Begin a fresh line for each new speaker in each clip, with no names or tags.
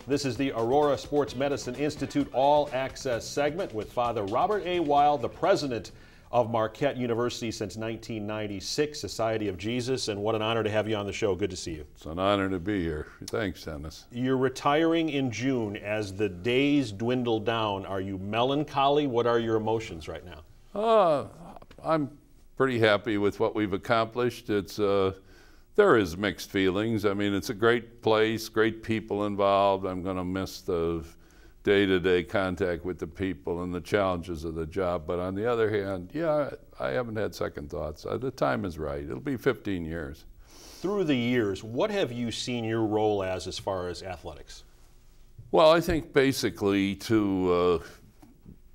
This is the Aurora Sports Medicine Institute All Access segment with Father Robert A. Weil, the president of Marquette University since 1996, Society of Jesus, and what an honor to have you on the show. Good to see you.
It's an honor to be here. Thanks, Dennis.
You're retiring in June. As the days dwindle down, are you melancholy? What are your emotions right now?
I'm pretty happy with what we've accomplished. There is mixed feelings. I mean, it's a great place, great people involved. I'm going to miss the day-to-day contact with the people and the challenges of the job. But on the other hand, yeah, I haven't had second thoughts. The time is right. It'll be 15 years.
Through the years, what have you seen your role as far as athletics?
Well, I think basically to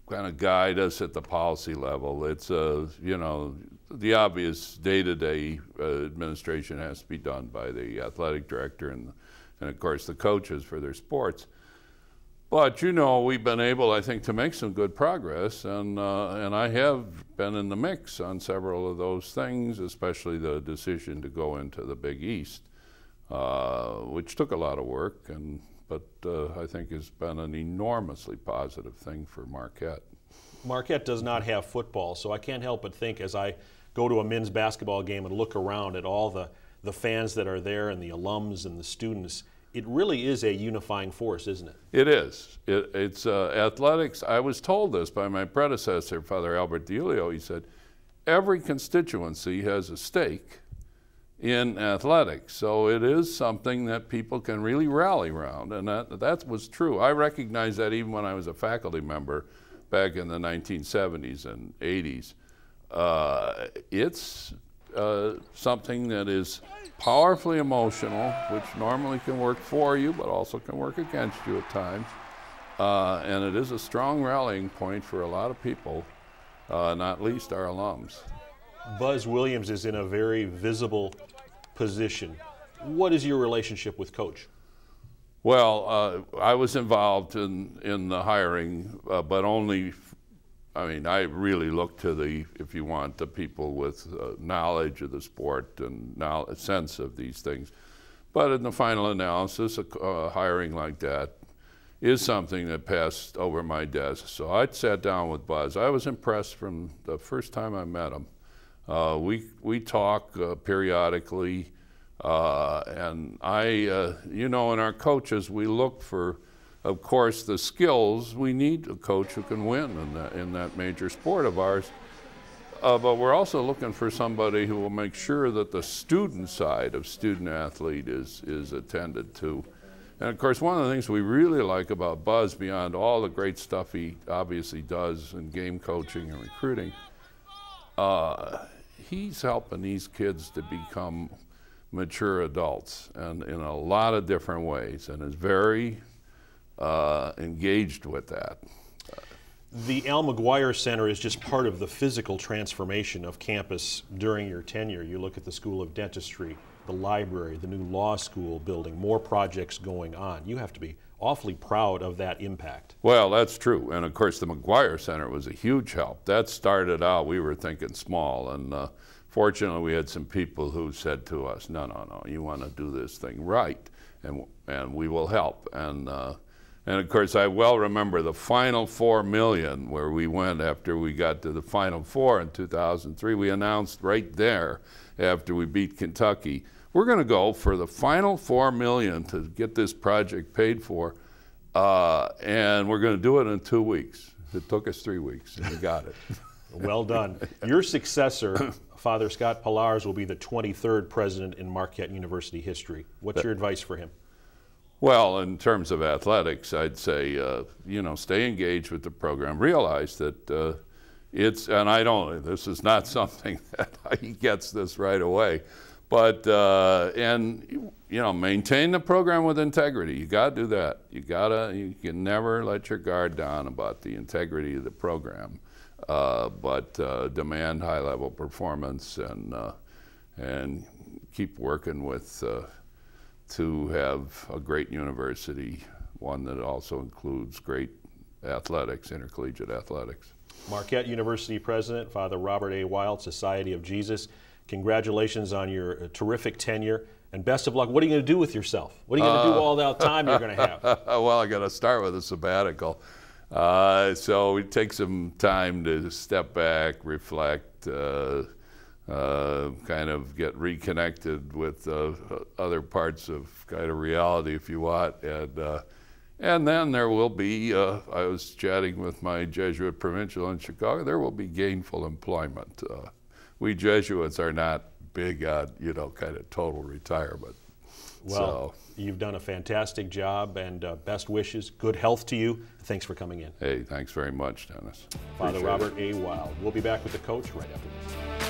kind of guide us at the policy level. It's, you know, the obvious day-to-day administration has to be done by the athletic director and of course the coaches for their sports. But you know, we've been able, I think, to make some good progress, and I have been in the mix on several of those things, especially the decision to go into the Big East, which took a lot of work, but I think has been an enormously positive thing for Marquette.
Marquette does not have football, so I can't help but think as I go to a men's basketball game and look around at all the fans that are there and the alums and the students, it really is a unifying force, isn't it?
It is. It's athletics. I was told this by my predecessor, Father Albert DiIulio. He said, every constituency has a stake in athletics, so it is something that people can really rally around, and that was true. I recognized that even when I was a faculty member back in the 1970s and 80s. It's something that is powerfully emotional, which normally can work for you, but also can work against you at times. And it is a strong rallying point for a lot of people, not least our alums.
Buzz Williams is in a very visible position. What is your relationship with Coach?
Well, I was involved in the hiring, but only, I mean, I really look to the, if you want, the people with knowledge of the sport and a sense of these things. But in the final analysis, a hiring like that is something that passed over my desk. So I sat down with Buzz. I was impressed from the first time I met him. We talk periodically, and you know, in our coaches, we look for, of course, the skills. We need a coach who can win in that major sport of ours. But we're also looking for somebody who will make sure that the student side of student athlete is attended to. And of course, one of the things we really like about Buzz, beyond all the great stuff he obviously does in game coaching and recruiting, he's helping these kids to become mature adults, and in a lot of different ways, and is very engaged with that.
The Al McGuire Center is just part of the physical transformation of campus during your tenure. You look at the School of Dentistry, the library, the new law school building, more projects going on. You have to be awfully proud of that impact.
Well, that's true, and of course the McGuire Center was a huge help. That started out, we were thinking small, and fortunately we had some people who said to us, no, you want to do this thing right, and we will help. And of course, I well remember the final $4 million where we went after we got to the Final Four in 2003. We announced right there after we beat Kentucky, we're going to go for the final $4 million to get this project paid for, and we're going to do it in 2 weeks. It took us 3 weeks, and we got it.
Well done. Your successor, Father Scott Pallars, will be the 23rd president in Marquette University history. What's your advice for him?
Well, in terms of athletics, I'd say, you know, stay engaged with the program. Realize that this is not something that he gets this right away, but, and, you know, maintain the program with integrity. You got to do that. You can never let your guard down about the integrity of the program, but demand high-level performance and keep working with to have a great university, one that also includes great athletics, intercollegiate athletics.
Marquette University President, Father Robert A. Weil, Society of Jesus, congratulations on your terrific tenure. And best of luck. What are you going to do with yourself? What are you going to do all that time you're going to have?
Well, I got to start with a sabbatical. So we take some time to step back, reflect, kind of get reconnected with other parts of kind of reality, if you want. And then there will be, I was chatting with my Jesuit provincial in Chicago, there will be gainful employment. We Jesuits are not big on, kind of total retirement.
Well, you've done a fantastic job, and best wishes. Good health to you. Thanks for coming in.
Hey, thanks very much, Dennis.
Father Robert A. Wild. We'll be back with the coach right after this.